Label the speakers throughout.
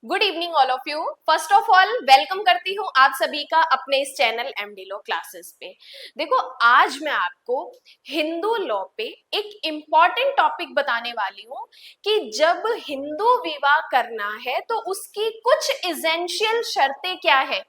Speaker 1: Good evening all of you. First of all welcome करती हूँ आप सभी का अपने इस चैनल एमडी लॉ क्लासेस पे। देखो, आज मैं आपको हिंदू लॉ पे एक इम्पॉर्टेंट टॉपिक बताने वाली हूँ कि जब हिंदू विवाह करना है तो उसकी कुछ इसेंशियल शर्तें क्या है,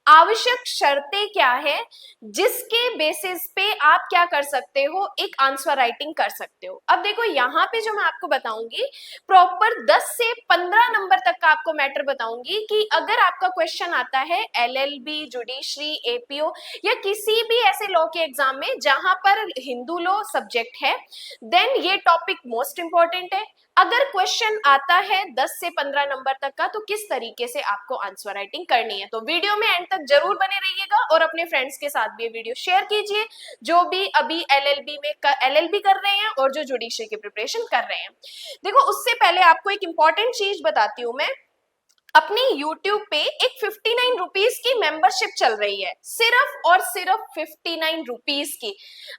Speaker 1: आवश्यक शर्तें क्या है, जिसके बेसिस पे आप क्या कर सकते हो, एक आंसर राइटिंग कर सकते हो। अब देखो, यहाँ पे जो मैं आपको बताऊंगी प्रॉपर 10 से 15 नंबर तक का आपको मैटर बताऊंगी कि अगर आपका क्वेश्चन आता है एलएलबी, जुडिशरी, एपीओ या किसी भी ऐसे लॉ के एग्जाम में जहां पर हिंदू लॉ सब्जेक्ट है, देन ये टॉपिक मोस्ट इंपॉर्टेंट है। अगर क्वेश्चन आता है 10 से 15 नंबर तक का, तो किस तरीके से आपको आंसर राइटिंग करनी है, तो वीडियो में एंड तक जरूर बने रहिएगा और अपने फ्रेंड्स के साथ भी ये वीडियो शेयर कीजिए जो भी अभी एलएलबी कर रहे हैं और जो जुडिशरी की प्रिपरेशन कर रहे हैं। देखो, उससे पहले आपको एक इंपॉर्टेंट चीज बताती हूं मैं। अपनी YouTube पे एक 59 रुपीज की मेंबरशिप चल रही है, सिर्फ और सिर्फ 59 रुपीज की।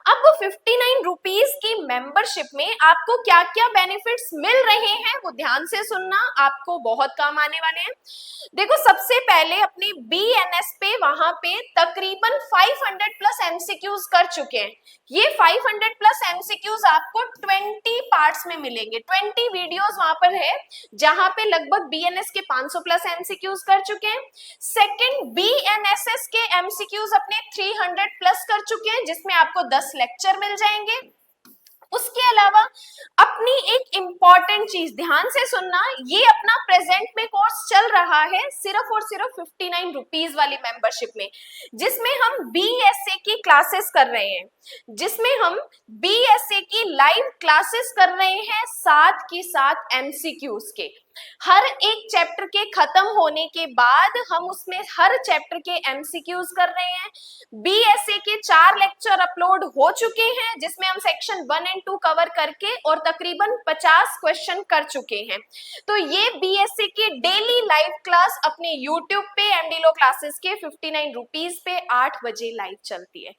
Speaker 1: अब वो 59 रुपीज की मेंबरशिप में आपको क्या क्या बेनिफिट्स मिल रहे हैं वो ध्यान से सुनना, आपको बहुत काम आने वाले हैं। देखो, सबसे पहले अपनी BNS पे वहां पे तकरीबन 500 प्लस एमसीक्यूज कर चुके हैं। ये 500 प्लस एमसीक्यूज आपको 20 पार्ट्स में मिलेंगे, 20 वीडियोस वहां पर है जहां पे लगभग BNS के 500 प्लस एमसीक्यूज कर चुके हैं। सेकंड, BNSS के एमसीक्यूज अपने 300 प्लस कर चुके हैं, जिसमें आपको 10 लेक्चर मिल जाएंगे। उसके अलावा अपनी एक इंपॉर्टेंट चीज ध्यान से सुनना, ये अपना प्रेजेंट में कोर्स चल रहा है सिर्फ और सिर्फ 59 रुपीज वाली मेंबरशिप में, जिसमें हम BSA की क्लासेस कर रहे हैं, जिसमें हम BSA की लाइव क्लासेस कर रहे हैं, साथ की साथ MCQs के। हर एक चैप्टर के खत्म होने के बाद हम उसमें हर चैप्टर के MCQs कर रहे हैं। BSA के 4 लेक्चर अपलोड हो चुके हैं, जिसमें हम सेक्शन 1 एंड 2 कवर करके और तकरीबन 50 क्वेश्चन कर चुके हैं। तो ये BSA की डेली लाइव क्लास अपने YouTube पे एमडी लॉ क्लासेस के 59 रुपीज पे 8 बजे लाइव चलती है।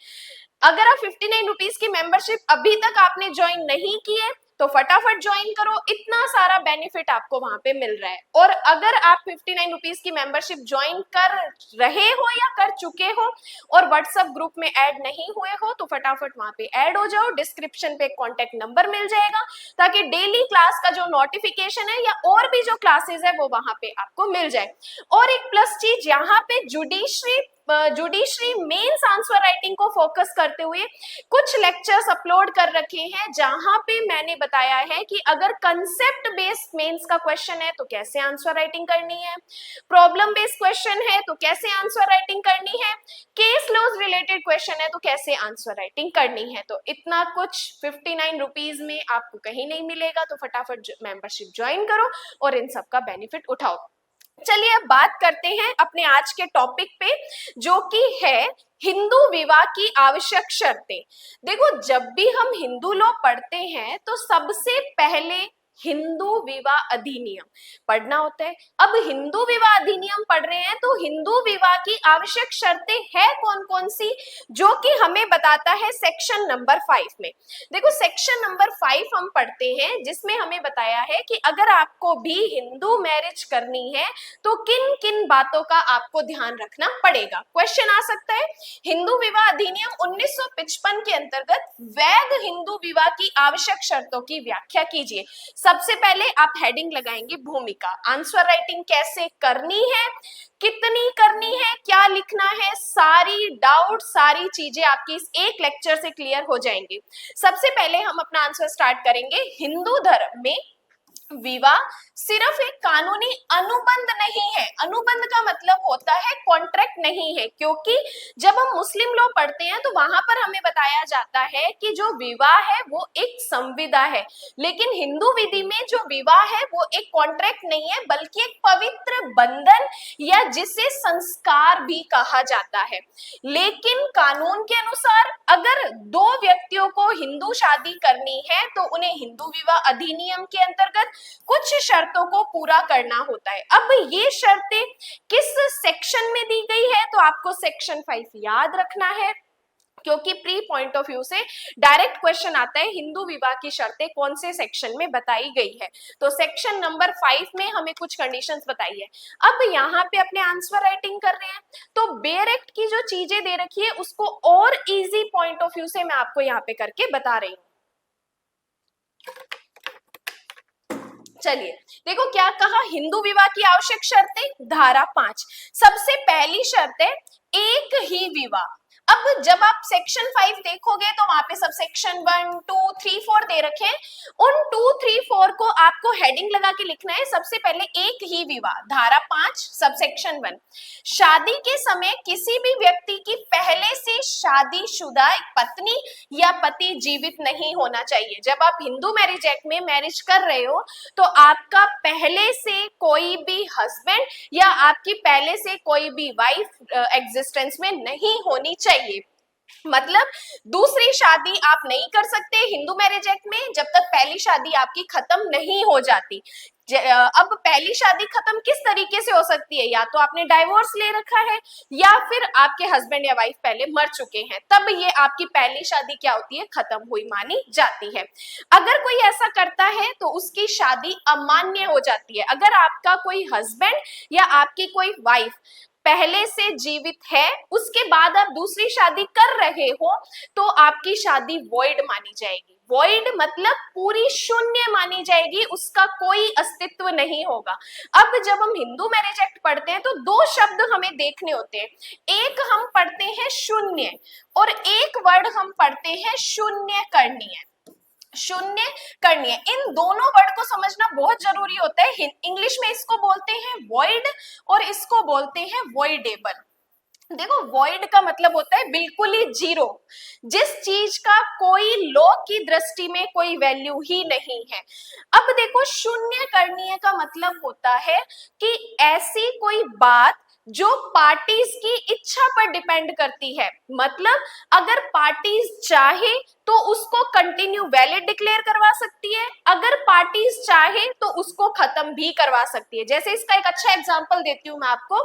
Speaker 1: अगर आप 59 रुपीज की मेंबरशिप अभी तक आपने ज्वाइन नहीं की है तो फटाफट ज्वाइन करो, इतना सारा बेनिफिट आपको वहां पे मिल रहा है। और अगर आप 59 रुपीज की मेंबरशिप ज्वाइन कर रहे हो या कर चुके हो और व्हाट्सएप ग्रुप में ऐड नहीं हुए हो तो फटाफट वहां पे ऐड हो जाओ। डिस्क्रिप्शन पे कॉन्टेक्ट नंबर मिल जाएगा ताकि डेली क्लास का जो नोटिफिकेशन है या और भी जो क्लासेस है वो वहां पे आपको मिल जाए। और एक प्लस चीज, यहाँ पे जुडिशरी मेंस आंसर राइटिंग को फोकस करते हुए कुछ लेक्चर्स अपलोड कर रखे हैं, जहां पे मैंने बताया है कि अगर कंसेप्ट बेस्ड मेंस का क्वेश्चन है तो कैसे आंसर राइटिंग करनी है, प्रॉब्लम बेस्ड क्वेश्चन है तो कैसे आंसर राइटिंग करनी है, केस लॉज रिलेटेड क्वेश्चन है तो कैसे आंसर राइटिंग करनी है। तो इतना कुछ 59 रुपीज में आपको कहीं नहीं मिलेगा, तो फटाफट मेंबरशिप ज्वाइन करो और इन सब का बेनिफिट उठाओ। चलिए अब बात करते हैं अपने आज के टॉपिक पे, जो कि है हिंदू विवाह की आवश्यक शर्तें। देखो, जब भी हम हिंदू लॉ पढ़ते हैं तो सबसे पहले हिंदू विवाह अधिनियम पढ़ना होता है। अब हिंदू विवाह अधिनियम पढ़ रहे हैं तो हिंदू विवाह की आवश्यक शर्तें हैं कौन कौन सी, जो कि हमें बताता है सेक्शन नंबर 5 में। देखो, सेक्शन नंबर 5 हम पढ़ते हैं, जिसमें हमें बताया है कि अगर आपको भी हिंदू मैरिज करनी है तो किन किन बातों का आपको ध्यान रखना पड़ेगा। क्वेश्चन आ सकता है, हिंदू विवाह अधिनियम 1955 के अंतर्गत वैध हिंदू विवाह की आवश्यक शर्तों की व्याख्या कीजिए। सबसे पहले आप हेडिंग लगाएंगे भूमिका, आंसर राइटिंग कैसे करनी है, कितनी करनी है, क्या लिखना है, सारी डाउट सारी चीजें आपकी इस एक लेक्चर से क्लियर हो जाएंगी। सबसे पहले हम अपना आंसर स्टार्ट करेंगे। हिंदू धर्म में विवाह सिर्फ एक कानूनी अनुबंध नहीं है। अनुबंध का मतलब होता है कॉन्ट्रैक्ट नहीं है, क्योंकि जब हम मुस्लिम लॉ पढ़ते हैं तो वहां पर हमें बताया जाता है कि जो विवाह है वो एक संविदा है, लेकिन हिंदू विधि में जो विवाह है वो एक कॉन्ट्रैक्ट नहीं है बल्कि एक पवित्र बंधन या जिसे संस्कार भी कहा जाता है। लेकिन कानून के अनुसार अगर दो व्यक्तियों को हिंदू शादी करनी है तो उन्हें हिंदू विवाह अधिनियम के अंतर्गत कुछ शर्तों को पूरा करना होता है। अब ये शर्तें किस सेक्शन में दी गई है, तो आपको सेक्शन 5 याद रखना है। क्योंकि प्री पॉइंट ऑफ व्यू से डायरेक्ट क्वेश्चन आता है हिंदू विवाह की शर्तें कौन से सेक्शन में बताई गई है। तो सेक्शन नंबर 5 में हमें कुछ कंडीशंस बताई है। अब यहाँ पे अपने आंसर राइटिंग कर रहे हैं, तो बेयर एक्ट की जो चीजें दे रखी है उसको और इजी पॉइंट ऑफ व्यू से मैं आपको यहाँ पे करके बता रही हूँ। चलिए देखो क्या कहा, हिंदू विवाह की आवश्यक शर्तें, धारा 5। सबसे पहली शर्त है एक ही विवाह। अब जब आप सेक्शन 5 देखोगे तो वहां पे सब सेक्शन 1, 2, 3, 4 दे रखे हैं। उन 2, 3, 4 को आपको हेडिंग लगा के लिखना है। सबसे पहले एक ही विवाह, धारा 5 सबसेक्शन 1, शादी के समय किसी भी व्यक्ति की पहले से शादीशुदा पत्नी या पति जीवित नहीं होना चाहिए। जब आप हिंदू मैरिज एक्ट में मैरिज कर रहे हो तो आपका पहले से कोई भी हस्बैंड या आपकी पहले से कोई भी वाइफ एग्जिस्टेंस में नहीं होनी चाहिए। मतलब दूसरी शादी आप नहीं कर सकते हिंदू मैरिज एक्ट में जब तक पहली शादी आपकी खत्म नहीं हो जाती। अब पहली शादी खत्म किस तरीके से हो सकती है, या तो आपने डाइवोर्स ले रखा है या फिर आपके हस्बैंड या वाइफ पहले मर चुके हैं, तब ये आपकी पहली शादी क्या होती है, खत्म हुई मानी जाती है। अगर कोई ऐसा करता है तो उसकी शादी अमान्य हो जाती है। अगर आपका कोई हस्बैंड या आपकी कोई वाइफ पहले से जीवित है, उसके बाद आप दूसरी शादी कर रहे हो, तो आपकी शादी वॉइड मानी जाएगी। वॉइड मतलब पूरी शून्य मानी जाएगी, उसका कोई अस्तित्व नहीं होगा। अब जब हम हिंदू मैरिज एक्ट पढ़ते हैं तो दो शब्द हमें देखने होते हैं, एक हम पढ़ते हैं शून्य और एक वर्ड हम पढ़ते हैं शून्य करनीय। शून्य करनीय, इन दोनों वर्ड को समझना बहुत जरूरी होता है। इंग्लिश में इसको बोलते हैं वॉइड और इसको बोलते हैं वॉइडेबल। देखो वॉइड का मतलब होता है बिल्कुल ही जीरो, जिस चीज का कोई लॉ की दृष्टि में कोई वैल्यू ही नहीं है। अब देखो शून्य करनीय का मतलब होता है कि ऐसी कोई बात जो पार्टीज की इच्छा पर डिपेंड करती है। मतलब अगर पार्टीज चाहे तो उसको कंटिन्यू वैलिड डिक्लेयर करवा सकती है, अगर पार्टीज चाहे तो उसको खत्म भी करवा सकती है। जैसे इसका एक अच्छा एग्जांपल देती हूं मैं आपको,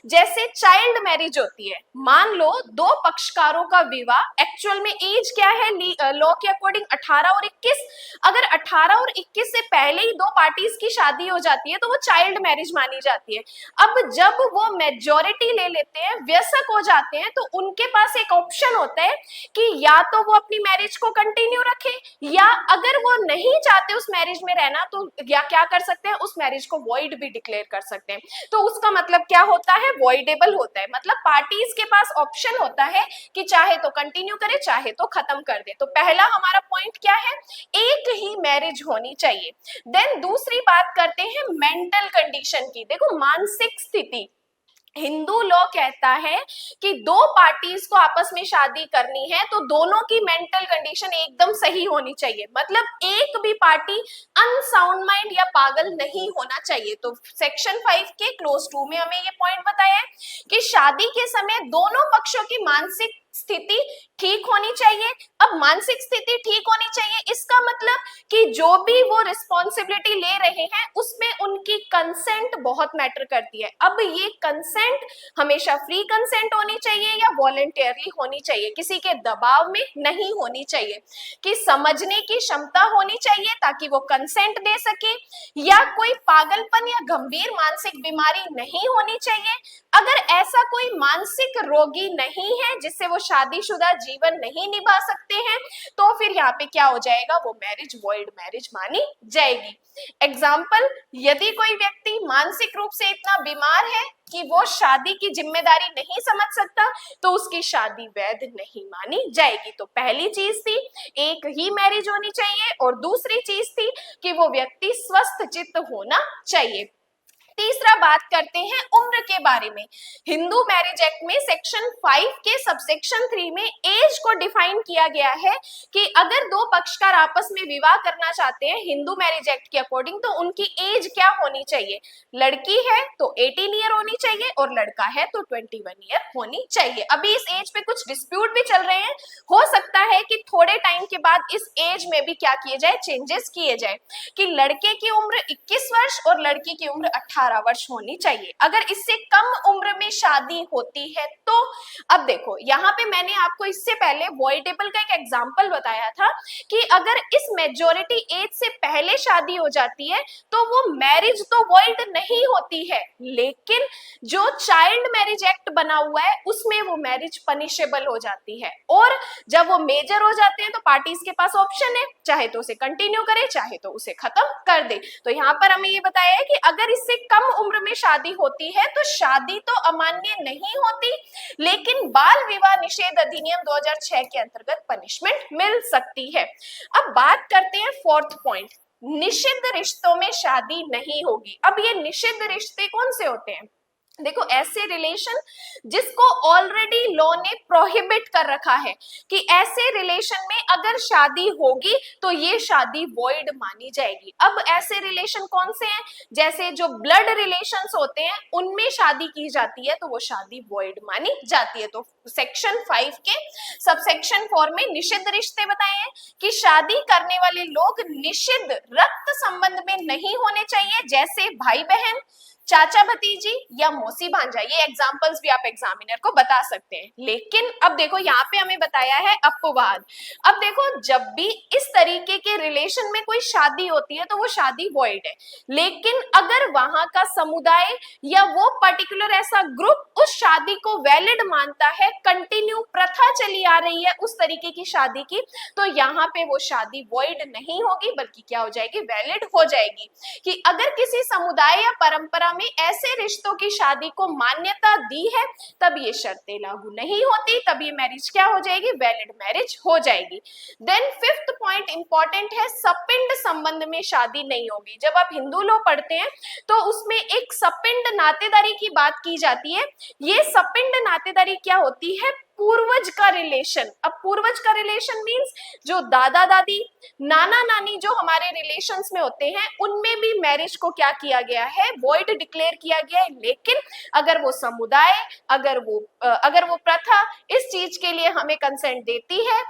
Speaker 1: जैसे चाइल्ड मैरिज होती है। मान लो दो पक्षकारों का विवाह, एक्चुअल में एज क्या है लॉ के अकॉर्डिंग 18 और 21, अगर 18 और 21 से पहले ही दो पार्टीज की शादी हो जाती है तो वो चाइल्ड मैरिज मानी जाती है। अब जब वो मेजॉरिटी ले लेते हैं, वयस्क हो जाते हैं, तो उनके पास एक ऑप्शन होता है कि या तो वो अपनी मैरिज को कंटिन्यू रखे, या अगर वो नहीं चाहते उस मैरिज में रहना तो या क्या कर सकते हैं, उस मैरिज को वॉइड भी डिक्लेयर कर सकते हैं। तो उसका मतलब क्या होता है, वॉइडेबल होता है। मतलब पार्टीज के पास ऑप्शन होता है कि चाहे तो कंटिन्यू करे चाहे तो खत्म कर दे। तो पहला हमारा पॉइंट क्या है, एक ही मैरिज होनी चाहिए। देन दूसरी बात करते हैं मेंटल कंडीशन की। देखो मानसिक स्थिति, हिंदू लॉ कहता है कि दो पार्टीज को आपस में शादी करनी है तो दोनों की मेंटल कंडीशन एकदम सही होनी चाहिए। मतलब एक भी पार्टी अनसाउंड माइंड या पागल नहीं होना चाहिए। तो सेक्शन 5 के क्लोज 2 में हमें ये पॉइंट बताया है कि शादी के समय दोनों पक्षों की मानसिक स्थिति ठीक होनी चाहिए। अब मानसिक स्थिति ठीक होनी चाहिए, इसका मतलब कि जो भी वो रिस्पॉन्सिबिलिटी ले रहे हैं उसमें उनकी कंसेंट बहुत मैटर करती है। अब ये कंसेंट हमेशा फ्री कंसेंट होनी चाहिए या वॉलंटियरली होनी चाहिए, किसी के दबाव में नहीं होनी चाहिए, कि समझने की क्षमता होनी चाहिए ताकि वो कंसेंट दे सके, या कोई पागलपन या गंभीर मानसिक बीमारी नहीं होनी चाहिए। अगर ऐसा कोई मानसिक रोगी नहीं है जिससे वो शादीशुदा जीवन नहीं निभा सकते हैं तो फिर यहाँ पे क्या हो जाएगा, वो मैरिज वॉइड मैरिज मानी जाएगी। एग्जाम्पल, यदि कोई व्यक्ति मानसिक रूप से इतना बीमार है कि वो शादी की जिम्मेदारी नहीं समझ सकता तो उसकी शादी वैध नहीं मानी जाएगी। तो पहली चीज थी एक ही मैरिज होनी चाहिए, और दूसरी चीज थी कि वो व्यक्ति स्वस्थ चित्त होना चाहिए। तीसरा बात करते हैं उम्र के बारे में। हिंदू मैरिज एक्ट में सेक्शन 5 के सबसेक्शन 3 में एज को डिफाइन किया गया है कि अगर दो पक्षकार आपस में विवाह करना चाहते हैं हिंदू मैरिज एक्ट के अकॉर्डिंग तो उनकी एज क्या होनी चाहिए। लड़की है तो 18 ईयर होनी चाहिए और लड़का है तो 21 ईयर होनी चाहिए। अभी इस एज पे कुछ डिस्प्यूट भी चल रहे हैं, हो सकता है कि थोड़े टाइम के बाद इस एज में भी क्या किए जाए, चेंजेस किए जाए, कि लड़के की उम्र 21 वर्ष और लड़की की उम्र 18 18 वर्ष होनी चाहिए। अगर इससे कम उम्र में शादी होती है तो, अब देखो यहाँ पे मैंने आपको इससे पहले वॉइडेबल का एक एग्जांपल बताया था कि अगर इस मेजॉरिटी एज से पहले शादी हो जाती है तो वो मैरिज तो वॉइड नहीं होती है, लेकिन जो चाइल्ड मैरिज एक्ट बना हुआ है उसमें वो मैरिज पनिशेबल हो जाती है। और जब वो मेजर हो जाते हैं तो पार्टीज के पास ऑप्शन है, चाहे तो उसे कंटिन्यू करे चाहे तो उसे खत्म कर दे। तो यहाँ पर हमें ये बताया है कि अगर इससे कम उम्र में शादी होती है तो शादी तो अमान्य नहीं होती, लेकिन बाल विवाह निषेध अधिनियम 2006 के अंतर्गत पनिशमेंट मिल सकती है। अब बात करते हैं फोर्थ पॉइंट, निषिद्ध रिश्तों में शादी नहीं होगी। अब ये निषिद्ध रिश्ते कौन से होते हैं? देखो, ऐसे रिलेशन जिसको ऑलरेडी लॉ ने प्रोहिबिट कर रखा है कि ऐसे रिलेशन में अगर शादी होगी तो ये शादी वॉइड मानी जाएगी। अब ऐसे रिलेशन कौन से हैं? जैसे जो ब्लड रिलेशंस होते हैं उनमें शादी की जाती है तो वो शादी वॉइड मानी जाती है। तो सेक्शन 5 के सबसेक्शन 4 में निषिद्ध रिश्ते बताए हैं कि शादी करने वाले लोग निषिद्ध रक्त संबंध में नहीं होने चाहिए, जैसे भाई बहन, चाचा भतीजी या मौसी भांजा। ये एग्जांपल्स भी आप एग्जामिनर को बता सकते हैं। लेकिन अब देखो यहाँ पे हमें बताया है अपवाद। अब देखो, जब भी इस तरीके के रिलेशन में कोई शादी होती है तो वो शादी वॉइड है, लेकिन अगर वहां का समुदाय या वो पर्टिकुलर ऐसा ग्रुप उस शादी को वैलिड मानता है, कंटिन्यू प्रथा चली आ रही है उस तरीके की शादी की, तो यहाँ पे वो शादी वॉइड नहीं होगी बल्कि क्या हो जाएगी? वैलिड हो जाएगी। कि अगर किसी समुदाय या परंपरा में ऐसे रिश्तों की शादी को मान्यता दी है तब ये शर्तें लागू नहीं होती, तब ये मैरिज क्या हो जाएगी? वैलिड मैरिज हो जाएगी। देन फिफ्थ पॉइंट इंपॉर्टेंट है, सपिंड संबंध में शादी नहीं होगी। जब आप हिंदू लॉ पढ़ते हैं तो उसमें एक सपिंड नातेदारी की बात की जाती है। ये सपिंड नातेदारी क्या होती है? पूर्वज का रिलेशन। अब पूर्वज का रिलेशन मींस जो दादा दादी, नाना नानी जो हमारे रिलेशंस में होते हैं उनमें भी मैरिज को क्या किया गया है? वॉइड डिक्लेयर किया गया है। लेकिन अगर वो समुदाय, अगर वो प्रथा इस चीज के लिए हमें कंसेंट देती है,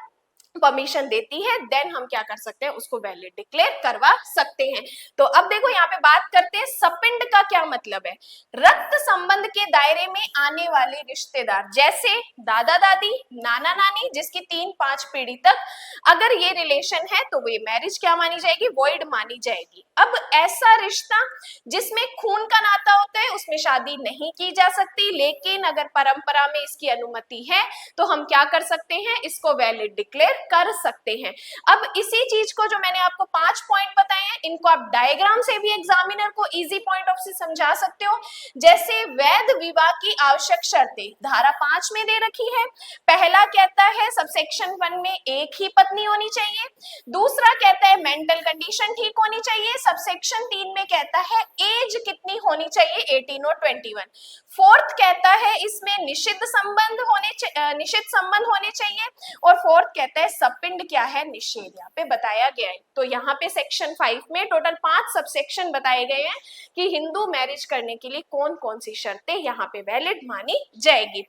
Speaker 1: परमिशन देती है, देन हम क्या कर सकते हैं? उसको वैलिड डिक्लेयर करवा सकते हैं। तो अब देखो यहाँ पे बात करते हैं सपिंड का क्या मतलब है। रक्त संबंध के दायरे में आने वाले रिश्तेदार, जैसे दादा दादी, नाना नानी, जिसकी 3-5 पीढ़ी तक अगर ये रिलेशन है तो ये मैरिज क्या मानी जाएगी? वॉइड मानी जाएगी। अब ऐसा रिश्ता जिसमें खून का नाता होता है उसमें शादी नहीं की जा सकती, लेकिन अगर परंपरा में इसकी अनुमति है तो हम क्या कर सकते हैं? इसको वैलिड डिक्लेयर कर सकते हैं। अब इसी चीज को जो मैंने आपको 5 पॉइंट बताए हैं, इनको आप डायग्राम से भी एग्जामिनर को इजी पॉइंट ऑफ से समझा सकते हो। जैसे वैध विवाह की आवश्यक शर्तें धारा 5 में दे रखी है। पहला कहता है सबसेक्शन 1 में एक ही पत्नी होनी चाहिए। दूसरा कहता है मेंटल कंडीशन ठीक होनी चाहिए। सबसेक्शन 3 में कहता है एज कितनी होनी चाहिए? 18 और 21। फोर्थ कहता है इसमें निषिद्ध संबंध होने चाहिए। और फोर्थ कहता है सपिंड क्या है? निषेध यहाँ पे बताया गया है। तो यहाँ पे सेक्शन 5 में टोटल 5 सबसेक्शन बताए गए हैं कि हिंदू मैरिज करने के लिए कौन कौन सी शर्तें यहाँ पे वैलिड मानी जाएगी।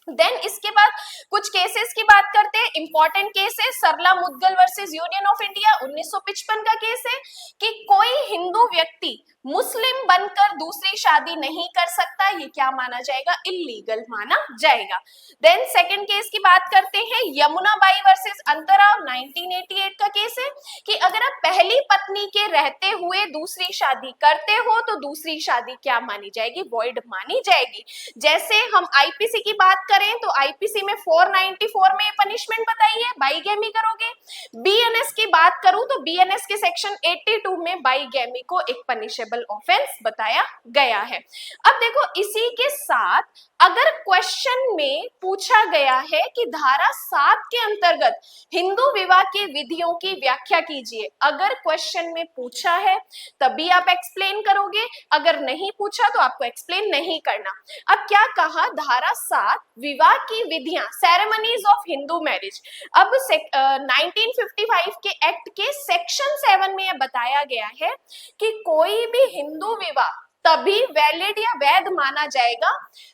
Speaker 1: देन इसके बाद कुछ केसेस की बात करते हैं। इंपॉर्टेंट केस है Sarla Mudgal versus Union of India 1955 का केस है कि कोई हिंदू व्यक्ति मुस्लिम बनकर दूसरी शादी नहीं कर सकता। ये क्या माना जाएगा? इल्लीगल माना जाएगा। देन सेकंड केस की बात करते हैं यमुना बाई वर्सेस अंतराव 1988 का केस है कि अगर आप पहली पत्नी के रहते हुए दूसरी शादी करते हो तो दूसरी शादी क्या मानी जाएगी? वॉइड मानी जाएगी। जैसे हम आईपीसी की बात करें तो आईपीसी में 494 में पनिशमेंट बताई है, बाईगैमी करोगे। बीएनएस की बात करूं तो बीएनएस के सेक्शन 82 में बाईगैमी को एक पनिशेबल ऑफेंस बताया गया है। अब देखो इसी के साथ अगर क्वेश्चन में पूछा गया है कि धारा 7 के अंतर्गत हिंदू विवाह के विधियों की व्याख्या कीजिए, अगर क्वेश्चन में पूछा है तभी आप एक्सप्लेन करोगे, अगर नहीं पूछा तो आपको एक्सप्लेन नहीं करना। अब क्या कहा? धारा 7 विवाह की विधियां, सेरेमनीज ऑफ हिंदू मैरिज। अब 1955 के एक्ट के सेक्शन 7 में यह बताया गया है कि कोई भी हिंदू विवाह तभी वैलिड या वैध माना जाएगा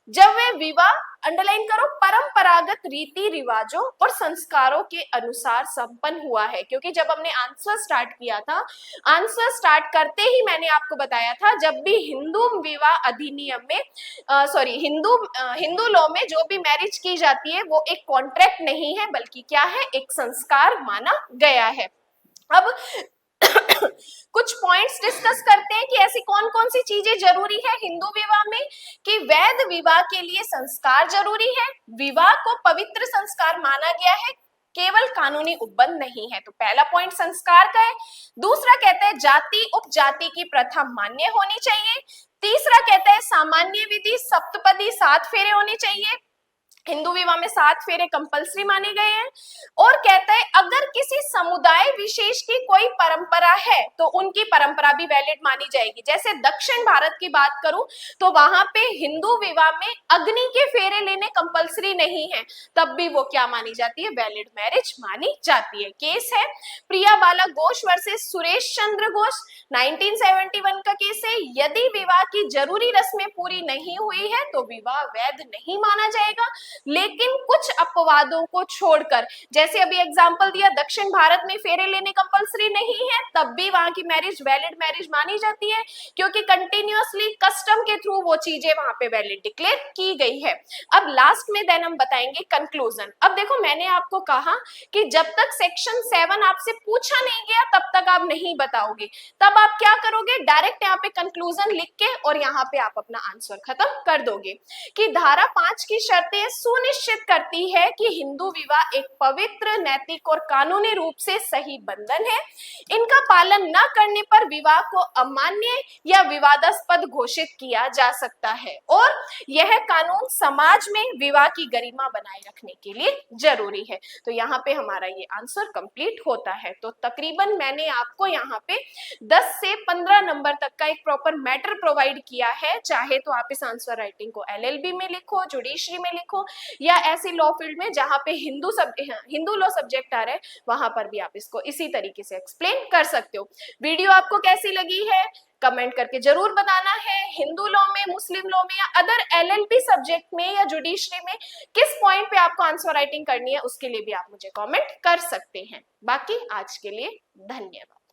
Speaker 1: जब वे विवाह, अंडरलाइन करो, परंपरागत रीति रिवाजों और संस्कारों के अनुसार संपन्न हुआ है। क्योंकि जब हमने आंसर स्टार्ट किया था, आंसर स्टार्ट करते ही मैंने आपको बताया था, जब भी हिंदू विवाह अधिनियम में हिंदू लॉ में जो भी मैरिज की जाती है वो एक कॉन्ट्रैक्ट नहीं है, बल्कि क्या है, एक संस्कार माना गया है। अब कुछ पॉइंट्स डिस्कस करते हैं कि ऐसी कौन कौन सी चीजें जरूरी है हिंदू विवाह में। कि वैध विवाह के लिए संस्कार जरूरी है, विवाह को पवित्र संस्कार माना गया है, केवल कानूनी उपबंध नहीं है। तो पहला पॉइंट संस्कार का है। दूसरा कहता है जाति उपजाति की प्रथा मान्य होनी चाहिए। तीसरा कहता है सामान्य विधि सप्तपदी 7 फेरे होने चाहिए। हिंदू विवाह में 7 फेरे कंपलसरी माने गए हैं। और कहता है अगर किसी समुदाय विशेष की कोई परंपरा है तो उनकी परंपरा भी वैलिड मानी जाएगी। जैसे दक्षिण भारत की बात करूं तो वहां पे हिंदू विवाह में अग्नि के फेरे लेने कंपलसरी नहीं है, तब भी वो क्या मानी जाती है, वैलिड मैरिज मानी जाती है। केस है प्रिया बाला घोष वर्सेस सुरेश चंद्र घोष, 1971 का केस है। यदि विवाह की जरूरी रस्में पूरी नहीं हुई है तो विवाह वैध नहीं माना जाएगा, लेकिन कुछ अपवादों को छोड़कर, जैसे अभी एग्जांपल दिया, दक्षिण भारत में फेरे लेने कंपलसरी नहीं है, तब भी वहां की मैरिज वैलिड मैरिज मानी जाती है, क्योंकि कंटिन्यूअसली कस्टम के थ्रू वो चीजें वहां पे वैलिड डिक्लेयर की गई है। अब लास्ट में देन हम बताएंगे कंक्लूजन। अब देखो मैंने आपको कहा कि जब तक सेक्शन 7 आपसे पूछा नहीं गया तब तक आप नहीं बताओगे, तब आप क्या करोगे, डायरेक्ट यहाँ पे कंक्लूजन लिख के और यहाँ पे आप अपना आंसर खत्म कर दोगे। कि धारा 5 की शर्तें सुनिश्चित करती है कि हिंदू विवाह एक पवित्र, नैतिक और कानूनी रूप से सही बंधन है। इनका पालन न करने पर विवाह को अमान्य या विवादास्पद घोषित किया जा सकता है, और यह कानून समाज में विवाह की गरिमा बनाए रखने के लिए जरूरी है। तो यहाँ पे हमारा ये आंसर कंप्लीट होता है। तो तकरीबन मैंने आपको यहाँ पे 10 से 15 नंबर तक का एक प्रॉपर मैटर प्रोवाइड किया है। चाहे तो आप इस आंसर राइटिंग को LLB में लिखो, जुडिशरी में लिखो, या ऐसी लॉ फील्ड में जहां पे हिंदू लॉ सब्जेक्ट आ रहा है वहां पर भी आप इसको इसी तरीके से एक्सप्लेन कर सकते हो। वीडियो आपको कैसी लगी है कमेंट करके जरूर बताना है। हिंदू लॉ में, मुस्लिम लॉ में या अदर LLB सब्जेक्ट में या जुडिशरी में किस पॉइंट पे आपको आंसर राइटिंग करनी है उसके लिए भी आप मुझे कमेंट कर सकते हैं। बाकी आज के लिए धन्यवाद।